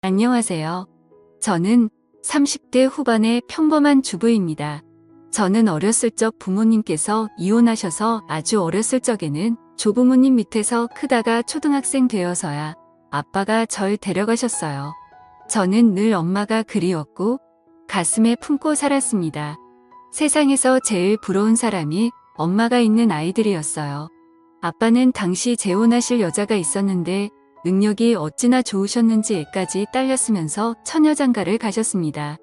안녕하세요. 저는 30대 후반의 평범한 주부입니다. 저는 어렸을 적 부모님께서 이혼하셔서 아주 어렸을 적에는 조부모님 밑에서 크다가 초등학생 되어서야 아빠가 절 데려가셨어요. 저는 늘 엄마가 그리웠고 가슴에 품고 살았습니다. 세상에서 제일 부러운 사람이 엄마가 있는 아이들이었어요. 아빠는 당시 재혼하실 여자가 있었는데 능력이 어찌나 좋으셨는지 애까지 딸렸으면서 처녀장가를 가셨습니다.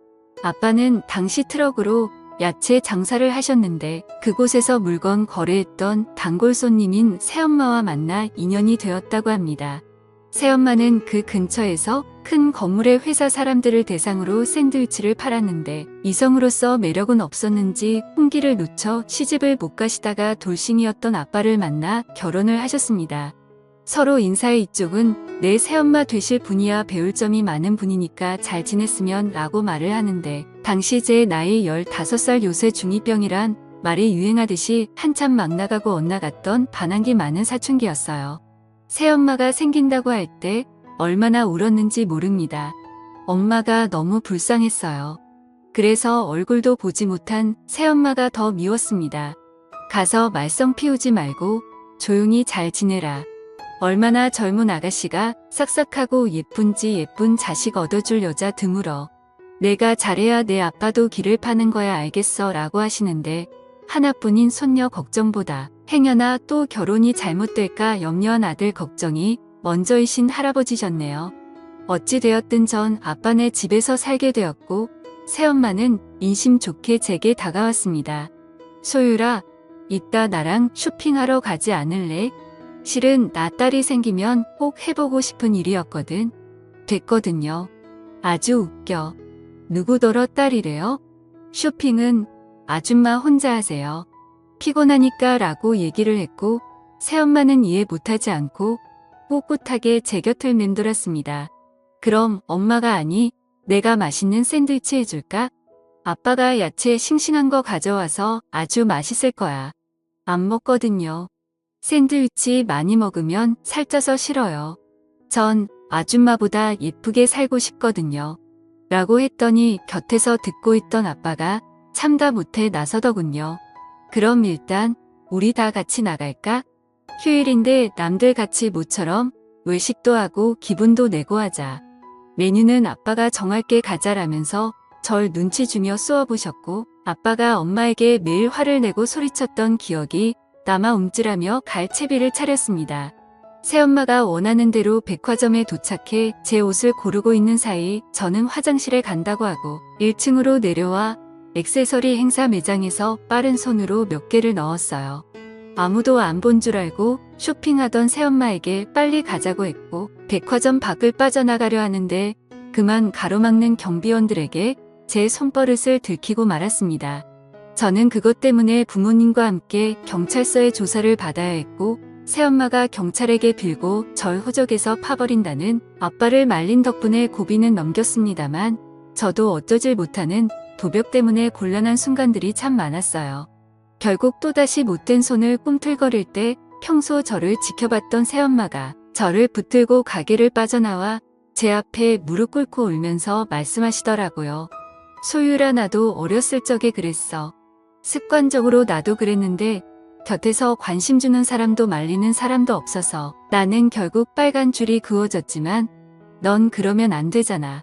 아빠는 당시 트럭으로 야채 장사를 하셨는데 그곳에서 물건 거래했던 단골 손님인 새엄마와 만나 인연이 되었다고 합니다. 새엄마는 그 근처에서 큰 건물의 회사 사람들을 대상으로 샌드위치를 팔았는데 이성으로서 매력은 없었는지 홍기를 놓쳐 시집을 못 가시다가 돌싱이었던 아빠를 만나 결혼을 하셨습니다. 서로 인사해 이쪽은 내 새엄마 되실 분이야 배울 점이 많은 분이니까 잘 지냈으면 라고 말을 하는데 당시 제 나이 15살 요새 중2병이란 말이 유행하듯이 한참 막 나가고 엇나갔던 반항기 많은 사춘기였어요. 새엄마가 생긴다고 할 때 얼마나 울었는지 모릅니다. 엄마가 너무 불쌍했어요. 그래서 얼굴도 보지 못한 새엄마가 더 미웠습니다. 가서 말썽 피우지 말고 조용히 잘 지내라. 얼마나 젊은 아가씨가 싹싹하고 예쁜지 예쁜 자식 얻어줄 여자 드물어. 내가 잘해야 내 아빠도 길을 파는 거야 알겠어 라고 하시는데 하나뿐인 손녀 걱정보다 행여나 또 결혼이 잘못될까 염려한 아들 걱정이 먼저이신 할아버지셨네요. 어찌되었든 전 아빠네 집에서 살게 되었고 새엄마는 인심 좋게 제게 다가왔습니다. 소율아, 이따 나랑 쇼핑하러 가지 않을래? 실은 나 딸이 생기면 꼭 해보고 싶은 일이었거든. 됐거든요. 아주 웃겨. 누구더러 딸이래요? 쇼핑은 아줌마 혼자 하세요. 피곤하니까 라고 얘기를 했고 새엄마는 이해 못하지 않고 꿋꿋하게 제 곁을 맴돌았습니다. 그럼 엄마가 아니 내가 맛있는 샌드위치 해줄까? 아빠가 야채 싱싱한 거 가져와서 아주 맛있을 거야. 안 먹거든요. 샌드위치 많이 먹으면 살쪄서 싫어요. 전 아줌마보다 예쁘게 살고 싶거든요. 라고 했더니 곁에서 듣고 있던 아빠가 참다 못해 나서더군요. 그럼 일단 우리 다 같이 나갈까? 휴일인데 남들 같이 모처럼 외식도 하고 기분도 내고 하자. 메뉴는 아빠가 정할게 가자라면서 절 눈치 주며 쏘아보셨고 아빠가 엄마에게 매일 화를 내고 소리쳤던 기억이 남아 움찔하며 갈 채비를 차렸습니다. 새엄마가 원하는 대로 백화점에 도착해 제 옷을 고르고 있는 사이 저는 화장실에 간다고 하고 1층으로 내려와 액세서리 행사 매장에서 빠른 손으로 몇 개를 넣었어요. 아무도 안 본 줄 알고 쇼핑하던 새엄마에게 빨리 가자고 했고 백화점 밖을 빠져나가려 하는데 그만 가로막는 경비원들에게 제 손버릇을 들키고 말았습니다. 저는 그것 때문에 부모님과 함께 경찰서에 조사를 받아야 했고 새엄마가 경찰에게 빌고 절 호적에서 파버린다는 아빠를 말린 덕분에 고비는 넘겼습니다만 저도 어쩌질 못하는 도벽 때문에 곤란한 순간들이 참 많았어요. 결국 또다시 못된 손을 꿈틀거릴 때 평소 저를 지켜봤던 새엄마가 저를 붙들고 가게를 빠져나와 제 앞에 무릎 꿇고 울면서 말씀하시더라고요. 소율아, 나도 어렸을 적에 그랬어. 습관적으로 나도 그랬는데 곁에서 관심 주는 사람도 말리는 사람도 없어서 나는 결국 빨간 줄이 그어졌지만 넌 그러면 안 되잖아.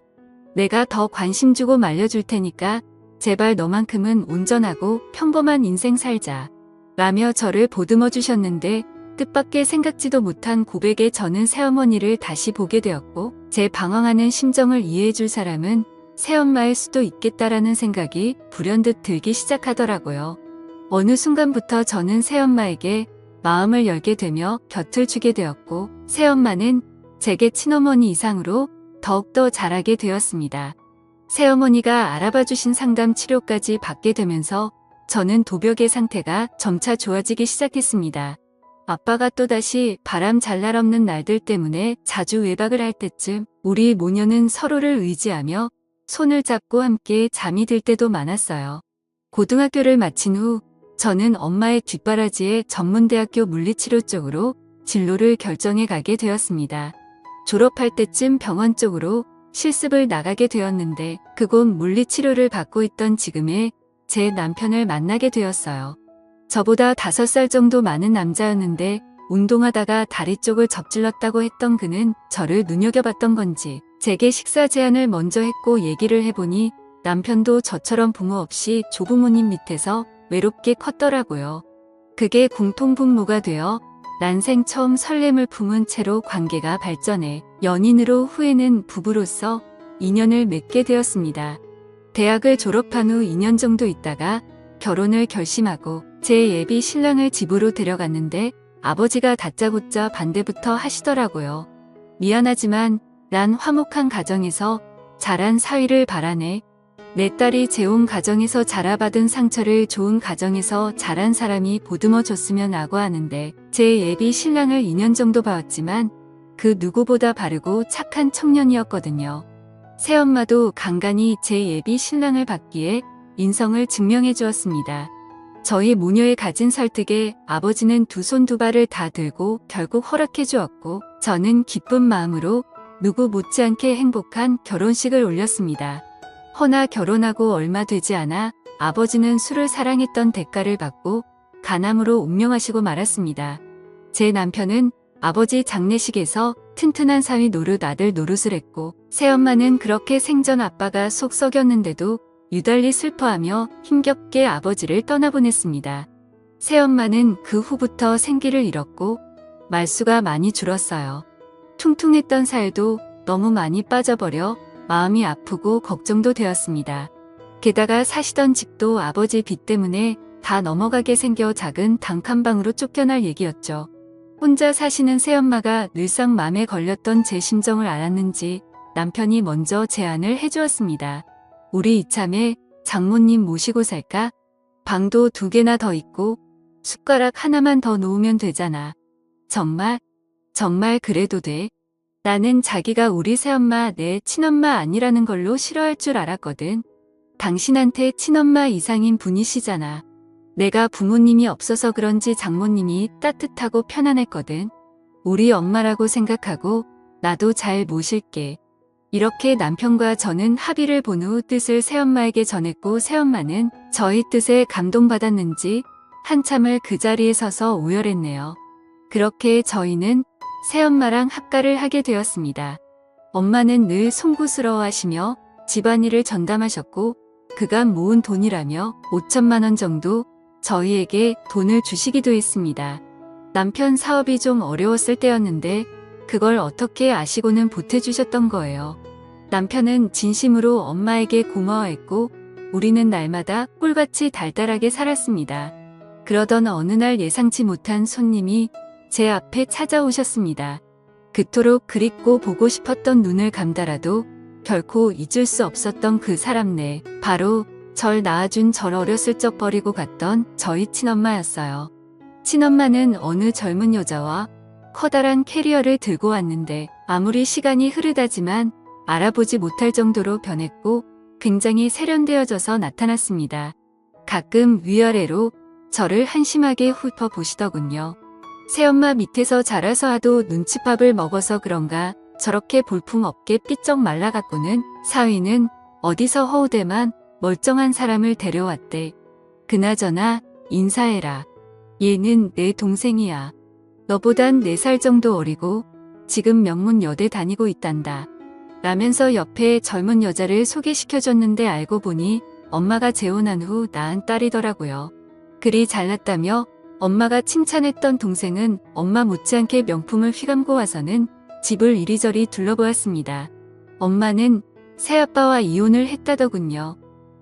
내가 더 관심 주고 말려줄 테니까 제발 너만큼은 온전하고 평범한 인생 살자. 라며 저를 보듬어 주셨는데 뜻밖의 생각지도 못한 고백에 저는 새어머니를 다시 보게 되었고 제 방황하는 심정을 이해해 줄 사람은 새엄마일 수도 있겠다라는 생각이 불현듯 들기 시작하더라고요. 어느 순간부터 저는 새엄마에게 마음을 열게 되며 곁을 주게 되었고 새엄마는 제게 친어머니 이상으로 더욱더 잘하게 되었습니다. 새어머니가 알아봐 주신 상담 치료까지 받게 되면서 저는 도벽의 상태가 점차 좋아지기 시작했습니다. 아빠가 또다시 바람 잘 날 없는 날들 때문에 자주 외박을 할 때쯤 우리 모녀는 서로를 의지하며 손을 잡고 함께 잠이 들 때도 많았어요. 고등학교를 마친 후 저는 엄마의 뒷바라지에 전문대학교 물리치료 쪽으로 진로를 결정해 가게 되었습니다. 졸업할 때쯤 병원 쪽으로 실습을 나가게 되었는데 그곳 물리치료를 받고 있던 지금의 제 남편을 만나게 되었어요. 저보다 5살 정도 많은 남자였는데 운동하다가 다리 쪽을 접질렀다고 했던 그는 저를 눈여겨봤던 건지 제게 식사 제안을 먼저 했고 얘기를 해보니 남편도 저처럼 부모 없이 조부모님 밑에서 외롭게 컸더라고요. 그게 공통분모가 되어 난생 처음 설렘을 품은 채로 관계가 발전해 연인으로 후에는 부부로서 인연을 맺게 되었습니다. 대학을 졸업한 후 2년 정도 있다가 결혼을 결심하고 제 예비 신랑을 집으로 데려갔는데 아버지가 다짜고짜 반대부터 하시더라고요. 미안하지만 난 화목한 가정에서 자란 사위를 바라네. 내 딸이 재혼 가정에서 자라받은 상처를 좋은 가정에서 자란 사람이 보듬어 줬으면 하고 하는데 제 예비 신랑을 2년 정도 봐왔지만 그 누구보다 바르고 착한 청년이었거든요. 새엄마도 간간히 제 예비 신랑을 받기에 인성을 증명해 주었습니다. 저희 모녀의 가진 설득에 아버지는 두 손 두 발을 다 들고 결국 허락해 주었고 저는 기쁜 마음으로 누구 못지않게 행복한 결혼식을 올렸습니다. 허나 결혼하고 얼마 되지 않아 아버지는 술을 사랑했던 대가를 받고 간암으로 운명하시고 말았습니다. 제 남편은 아버지 장례식에서 튼튼한 사위 노릇 아들 노릇을 했고 새엄마는 그렇게 생전 아빠가 속 썩였는데도 유달리 슬퍼하며 힘겹게 아버지를 떠나보냈습니다. 새엄마는 그 후부터 생기를 잃었고 말수가 많이 줄었어요. 퉁퉁했던 살도 너무 많이 빠져버려 마음이 아프고 걱정도 되었습니다. 게다가 사시던 집도 아버지 빚 때문에 다 넘어가게 생겨 작은 단칸방으로 쫓겨날 얘기였죠. 혼자 사시는 새엄마가 늘상 맘에 걸렸던 제 심정을 알았는지 남편이 먼저 제안을 해주었습니다. 우리 이참에 장모님 모시고 살까? 방도 2개나 더 있고 숟가락 하나만 더 놓으면 되잖아. 정말? 정말 그래도 돼? 나는 자기가 우리 새엄마 내 친엄마 아니라는 걸로 싫어할 줄 알았거든. 당신한테 친엄마 이상인 분이시잖아. 내가 부모님이 없어서 그런지 장모님이 따뜻하고 편안했거든. 우리 엄마라고 생각하고 나도 잘 모실게. 이렇게 남편과 저는 합의를 본 후 뜻을 새엄마에게 전했고 새엄마는 저희 뜻에 감동받았는지 한참을 그 자리에 서서 오열했네요. 그렇게 저희는 새엄마랑 합가를 하게 되었습니다. 엄마는 늘 송구스러워하시며 집안일을 전담하셨고 그간 모은 돈이라며 5천만 원 정도 저희에게 돈을 주시기도 했습니다. 남편 사업이 좀 어려웠을 때였는데 그걸 어떻게 아시고는 보태주셨던 거예요. 남편은 진심으로 엄마에게 고마워했고 우리는 날마다 꿀같이 달달하게 살았습니다. 그러던 어느 날 예상치 못한 손님이 제 앞에 찾아오셨습니다. 그토록 그립고 보고 싶었던 눈을 감다라도 결코 잊을 수 없었던 그 사람네, 바로 절 낳아준 절 어렸을 적 버리고 갔던 저희 친엄마였어요. 친엄마는 어느 젊은 여자와 커다란 캐리어를 들고 왔는데 아무리 시간이 흐르다지만 알아보지 못할 정도로 변했고 굉장히 세련되어져서 나타났습니다. 가끔 위아래로 저를 한심하게 훑어보시더군요. 새엄마 밑에서 자라서 하도 눈칫밥을 먹어서 그런가 저렇게 볼품없게 삐쩍 말라갖고는 사위는 어디서 허우대만 멀쩡한 사람을 데려왔대. 그나저나 인사해라. 얘는 내 동생이야. 너보단 4살 정도 어리고 지금 명문 여대 다니고 있단다. 라면서 옆에 젊은 여자를 소개시켜줬는데 알고 보니 엄마가 재혼한 후 낳은 딸이더라고요. 그리 잘났다며 엄마가 칭찬했던 동생은 엄마 못지않게 명품을 휘감고 와서는 집을 이리저리 둘러보았습니다. 엄마는 새아빠와 이혼을 했다더군요.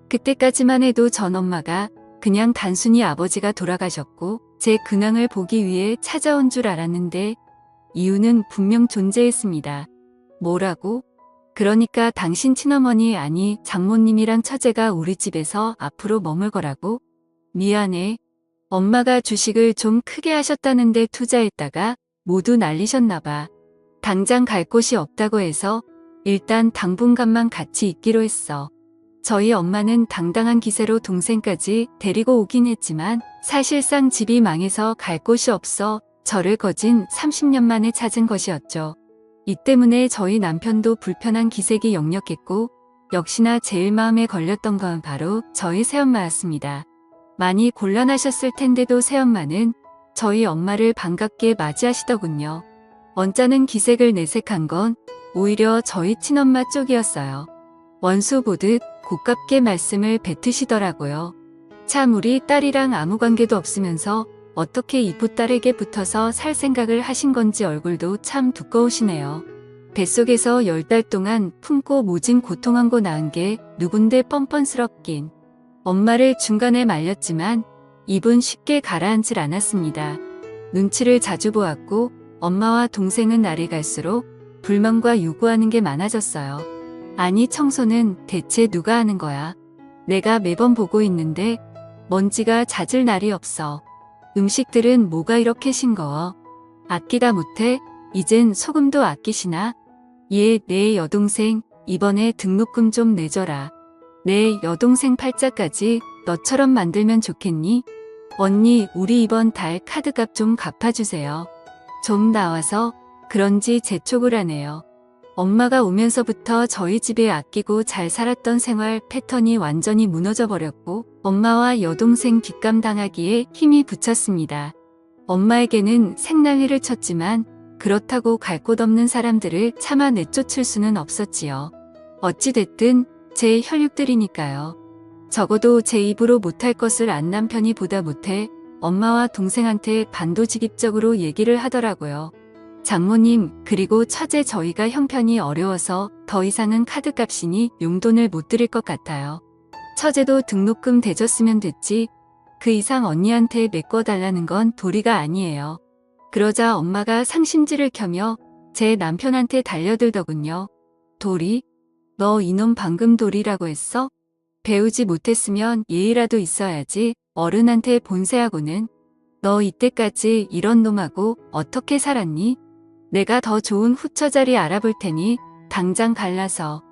그때까지만 해도 전 엄마가 그냥 단순히 아버지가 돌아가셨고 제 근황을 보기 위해 찾아온 줄 알았는데 이유는 분명 존재했습니다. 뭐라고? 그러니까 당신 친어머니 아니 장모님이랑 처제가 우리 집에서 앞으로 머물 거라고? 미안해. 엄마가 주식을 좀 크게 하셨다는데 투자했다가 모두 날리셨나 봐. 당장 갈 곳이 없다고 해서 일단 당분간만 같이 있기로 했어. 저희 엄마는 당당한 기세로 동생까지 데리고 오긴 했지만 사실상 집이 망해서 갈 곳이 없어 저를 거진 30년 만에 찾은 것이었죠. 이 때문에 저희 남편도 불편한 기색이 역력했고 역시나 제일 마음에 걸렸던 건 바로 저희 새엄마였습니다. 많이 곤란하셨을 텐데도 새엄마는 저희 엄마를 반갑게 맞이하시더군요. 언짢은 기색을 내색한 건 오히려 저희 친엄마 쪽이었어요. 원수 보듯 고깝게 말씀을 뱉으시더라고요. 참 우리 딸이랑 아무 관계도 없으면서 어떻게 이쁘딸에게 붙어서 살 생각을 하신 건지 얼굴도 참 두꺼우시네요. 뱃속에서 10달 동안 품고 모진 고통한 거 낳은 게 누군데 뻔뻔스럽긴. 엄마를 중간에 말렸지만 입은 쉽게 가라앉질 않았습니다. 눈치를 자주 보았고 엄마와 동생은 날이 갈수록 불만과 요구하는 게 많아졌어요. 아니 청소는 대체 누가 하는 거야? 내가 매번 보고 있는데 먼지가 잦을 날이 없어. 음식들은 뭐가 이렇게 싱거워? 아끼다 못해? 이젠 소금도 아끼시나? 얘 내 여동생 이번에 등록금 좀 내줘라. 내 여동생 팔자까지 너처럼 만들면 좋겠니? 언니 우리 이번 달 카드값 좀 갚아주세요. 좀 나와서 그런지 재촉을 하네요. 엄마가 오면서부터 저희 집에 아끼고 잘 살았던 생활 패턴이 완전히 무너져 버렸고 엄마와 여동생 뒷감 당하기에 힘이 붙였습니다. 엄마에게는 생난리를 쳤지만 그렇다고 갈 곳 없는 사람들을 차마 내쫓을 수는 없었지요. 어찌됐든 제 혈육들이니까요. 적어도 제 입으로 못할 것을 안 남편이 보다 못해 엄마와 동생한테 반도직입적으로 얘기를 하더라고요. 장모님 그리고 처제 저희가 형편이 어려워서 더 이상은 카드값이니 용돈을 못 드릴 것 같아요. 처제도 등록금 대줬으면 됐지 그 이상 언니한테 메꿔달라는 건 도리가 아니에요. 그러자 엄마가 상심지를 켜며 제 남편한테 달려들더군요. 도리? 너 이놈 방금 도리라고 했어? 배우지 못했으면 예의라도 있어야지 어른한테 본세하고는. 너 이때까지 이런 놈하고 어떻게 살았니? 내가 더 좋은 후처자리 알아볼 테니 당장 갈라서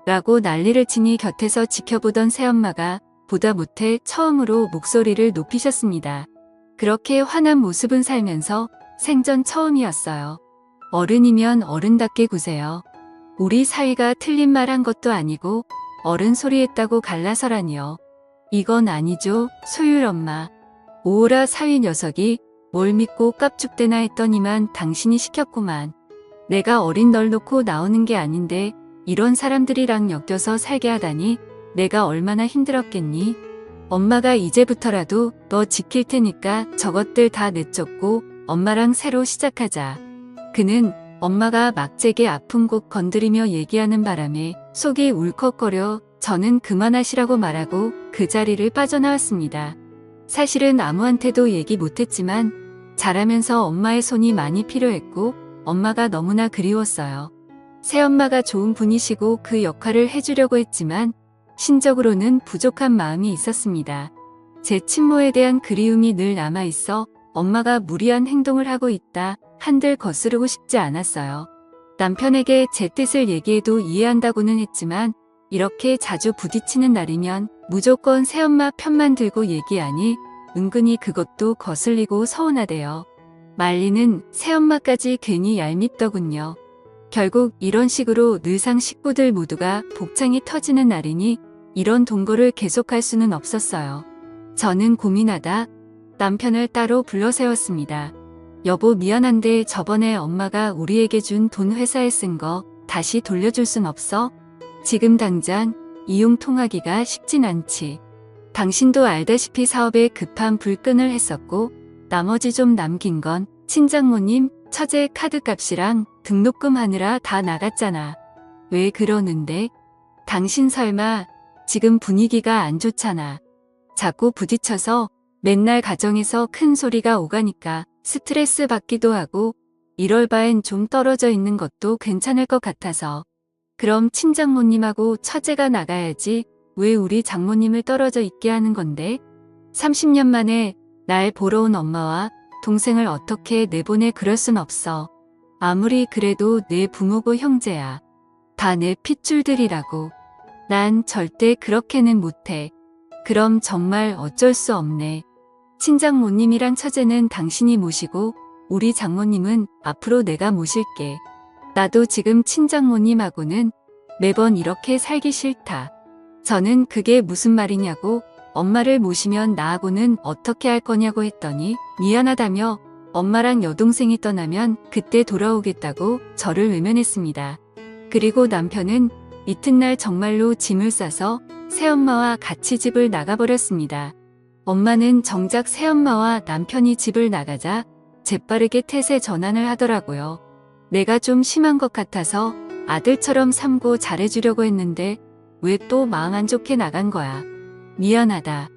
라고 난리를 치니 곁에서 지켜보던 새엄마가 보다 못해 처음으로 목소리를 높이셨습니다. 그렇게 화난 모습은 살면서 생전 처음이었어요. 어른이면 어른답게 구세요. 우리 사위가 틀린 말 한 것도 아니고 어른 소리 했다고 갈라서라니요. 이건 아니죠, 소율 엄마. 오호라 사위 녀석이 뭘 믿고 깝죽대나 했더니만 당신이 시켰구만. 내가 어린 널 놓고 나오는 게 아닌데 이런 사람들이랑 엮여서 살게 하다니 내가 얼마나 힘들었겠니? 엄마가 이제부터라도 너 지킬 테니까 저것들 다 내쫓고 엄마랑 새로 시작하자. 그는 엄마가 막제게 아픈 곳 건드리며 얘기하는 바람에 속이 울컥거려 저는 그만하시라고 말하고 그 자리를 빠져나왔습니다. 사실은 아무한테도 얘기 못했지만 자라면서 엄마의 손이 많이 필요했고 엄마가 너무나 그리웠어요. 새엄마가 좋은 분이시고 그 역할을 해주려고 했지만 신적으로는 부족한 마음이 있었습니다. 제 친모에 대한 그리움이 늘 남아있어 엄마가 무리한 행동을 하고 있다 한들 거스르고 싶지 않았어요. 남편에게 제 뜻을 얘기해도 이해한다고는 했지만 이렇게 자주 부딪히는 날이면 무조건 새엄마 편만 들고 얘기하니 은근히 그것도 거슬리고 서운하대요. 말리는 새엄마까지 괜히 얄밉더군요. 결국 이런 식으로 늘상 식구들 모두가 복창이 터지는 날이니 이런 동거를 계속할 수는 없었어요. 저는 고민하다 남편을 따로 불러 세웠습니다. 여보 미안한데 저번에 엄마가 우리에게 준 돈 회사에 쓴 거 다시 돌려줄 순 없어? 지금 당장 이용 통하기가 쉽진 않지. 당신도 알다시피 사업에 급한 불끈을 했었고 나머지 좀 남긴 건 친장모님 처제 카드값이랑 등록금 하느라 다 나갔잖아. 왜 그러는데? 당신 설마 지금 분위기가 안 좋잖아. 자꾸 부딪혀서 맨날 가정에서 큰 소리가 오가니까 스트레스 받기도 하고 이럴 바엔 좀 떨어져 있는 것도 괜찮을 것 같아서. 그럼 친장모님하고 처제가 나가야지 왜 우리 장모님을 떨어져 있게 하는 건데? 30년 만에 날 보러 온 엄마와 동생을 어떻게 내보내 그럴 순 없어. 아무리 그래도 내 부모고 형제야. 다 내 핏줄들이라고. 난 절대 그렇게는 못해. 그럼 정말 어쩔 수 없네. 친장모님이랑 처제는 당신이 모시고 우리 장모님은 앞으로 내가 모실게. 나도 지금 친장모님하고는 매번 이렇게 살기 싫다. 저는 그게 무슨 말이냐고 엄마를 모시면 나하고는 어떻게 할 거냐고 했더니 미안하다며 엄마랑 여동생이 떠나면 그때 돌아오겠다고 저를 외면했습니다. 그리고 남편은 이튿날 정말로 짐을 싸서 새엄마와 같이 집을 나가버렸습니다. 엄마는 정작 새엄마와 남편이 집을 나가자 재빠르게 태세 전환을 하더라고요. 내가 좀 심한 것 같아서 아들처럼 삼고 잘해주려고 했는데 왜 또 마음 안 좋게 나간 거야. 미안하다.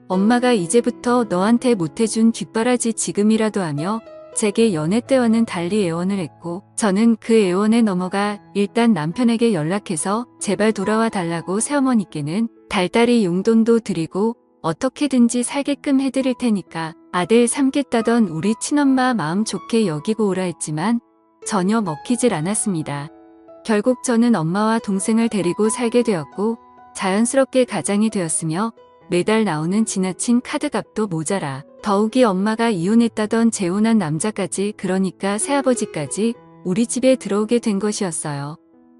엄마가 이제부터 너한테 못해준 뒷바라지 지금이라도 하며 제게 연애 때와는 달리 애원을 했고 저는 그 애원에 넘어가 일단 남편에게 연락해서 제발 돌아와 달라고 새어머니께는 달달이 용돈도 드리고 어떻게든지 살게끔 해드릴 테니까 아들 삼겠다던 우리 친엄마 마음 좋게 여기고 오라 했지만 전혀 먹히질 않았습니다. 결국 저는 엄마와 동생을 데리고 살게 되었고 자연스럽게 가장이 되었으며 매달 나오는 지나친 카드값도 모자라 더욱이 엄마가 이혼했다던 재혼한 남자까지 그러니까 새아버지까지 우리 집에 들어오게 된 것이었어요.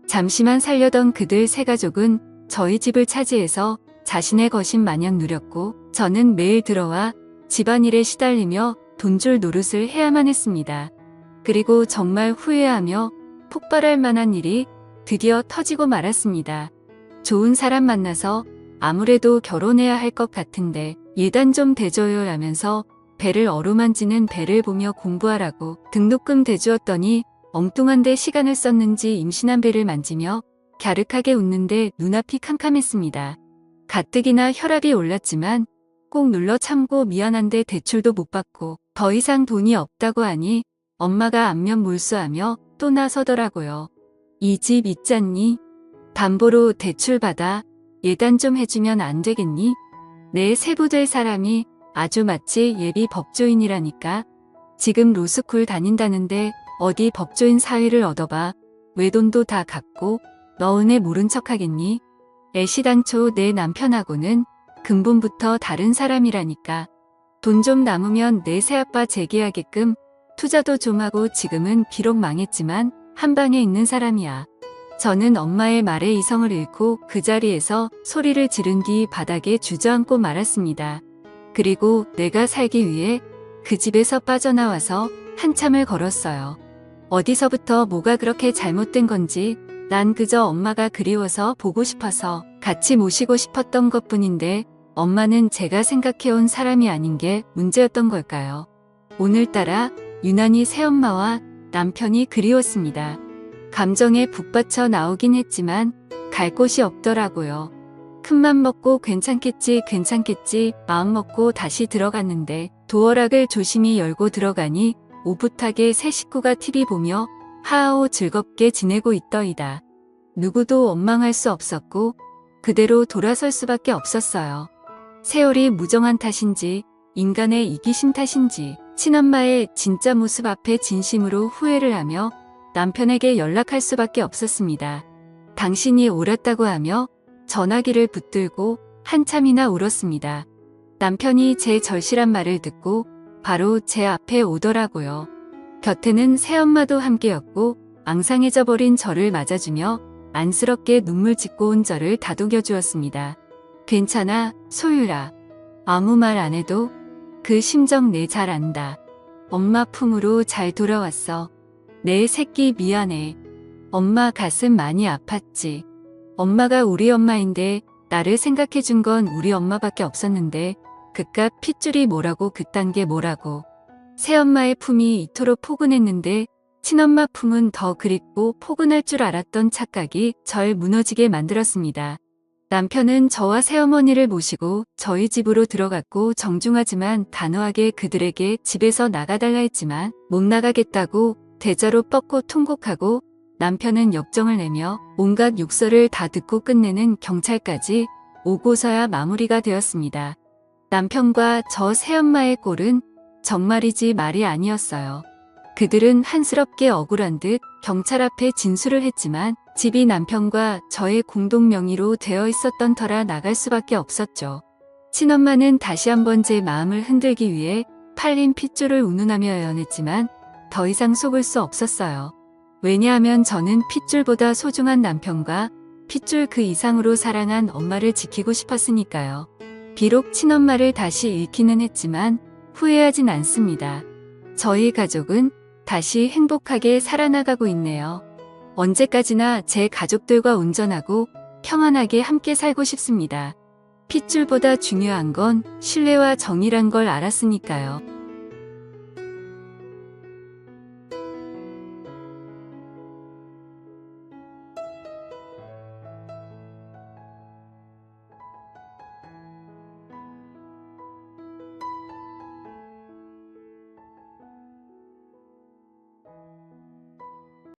잠시만 살려던 그들 세 가족은 저희 집을 차지해서 자신의 것인 마냥 누렸고 저는 매일 들어와 집안일에 시달리며 돈줄 노릇을 해야만 했습니다. 그리고 정말 후회하며 폭발할 만한 일이 드디어 터지고 말았습니다. 좋은 사람 만나서 아무래도 결혼해야 할 것 같은데 예단 좀 대줘요 라면서 배를 어루만지는 배를 보며 공부하라고 등록금 대주었더니 엉뚱한데 시간을 썼는지 임신한 배를 만지며 갸륵하게 웃는데 눈앞이 캄캄했습니다. 가뜩이나 혈압이 올랐지만 꼭 눌러 참고 미안한데 대출도 못 받고 더 이상 돈이 없다고 하니 엄마가 안면 몰수하며 또 나서더라고요. 이 집 있잖니? 담보로 대출 받아 예단 좀 해주면 안 되겠니? 내 세부 될 사람이 아주 마치 예비 법조인이라니까. 지금 로스쿨 다닌다는데 어디 법조인 사위를 얻어봐. 외돈도 다 갚고 너 은혜 모른 척하겠니? 애시당초 내 남편하고는 근본부터 다른 사람이라니까. 돈 좀 남으면 내 새아빠 재기하게끔 투자도 좀 하고 지금은 비록 망했지만 한 방에 있는 사람이야. 저는 엄마의 말에 이성을 잃고 그 자리에서 소리를 지른 뒤 바닥에 주저앉고 말았습니다. 그리고 내가 살기 위해 그 집에서 빠져나와서 한참을 걸었어요. 어디서부터 뭐가 그렇게 잘못된 건지 난 그저 엄마가 그리워서 보고 싶어서 같이 모시고 싶었던 것뿐인데 엄마는 제가 생각해온 사람이 아닌 게 문제였던 걸까요? 오늘따라 유난히 새엄마와 남편이 그리웠습니다. 감정에 북받쳐 나오긴 했지만 갈 곳이 없더라고요. 큰맘 먹고 괜찮겠지 마음 먹고 다시 들어갔는데 도어락을 조심히 열고 들어가니 오붓하게 새 식구가 TV 보며 하하오 즐겁게 지내고 있더이다. 누구도 원망할 수 없었고 그대로 돌아설 수밖에 없었어요. 세월이 무정한 탓인지 인간의 이기심 탓인지 친엄마의 진짜 모습 앞에 진심으로 후회를 하며 남편에게 연락할 수밖에 없었습니다. 당신이 옳았다고 하며 전화기를 붙들고 한참이나 울었습니다. 남편이 제 절실한 말을 듣고 바로 제 앞에 오더라고요. 곁에는 새엄마도 함께였고 앙상해져 버린 저를 맞아주며 안쓰럽게 눈물 짓고 온 저를 다독여 주었습니다. 괜찮아, 소율아. 아무 말 안 해도 그 심정 내 잘 안다. 엄마 품으로 잘 돌아왔어. 내 새끼 미안해. 엄마 가슴 많이 아팠지. 엄마가 우리 엄마인데 나를 생각해준 건 우리 엄마밖에 없었는데 그깟 핏줄이 뭐라고 그딴 게 뭐라고. 새엄마의 품이 이토록 포근했는데 친엄마 품은 더 그립고 포근할 줄 알았던 착각이 절 무너지게 만들었습니다. 남편은 저와 새어머니를 모시고 저희 집으로 들어갔고 정중하지만 단호하게 그들에게 집에서 나가달라 했지만 못 나가겠다고 대자로 뻗고 통곡하고 남편은 역정을 내며 온갖 욕설을 다 듣고 끝내는 경찰까지 오고서야 마무리가 되었습니다. 남편과 저 새엄마의 꼴은 정말이지 말이 아니었어요. 그들은 한스럽게 억울한 듯 경찰 앞에 진술을 했지만 집이 남편과 저의 공동 명의로 되어 있었던 터라 나갈 수밖에 없었죠. 친엄마는 다시 한번 제 마음을 흔들기 위해 팔린 핏줄을 운운하며 애원했지만 더 이상 속을 수 없었어요. 왜냐하면 저는 핏줄보다 소중한 남편과 핏줄 그 이상으로 사랑한 엄마를 지키고 싶었으니까요. 비록 친엄마를 다시 잃기는 했지만 후회하진 않습니다. 저희 가족은 다시 행복하게 살아나가고 있네요. 언제까지나 제 가족들과 온전하고 평안하게 함께 살고 싶습니다. 핏줄보다 중요한 건 신뢰와 정의란 걸 알았으니까요.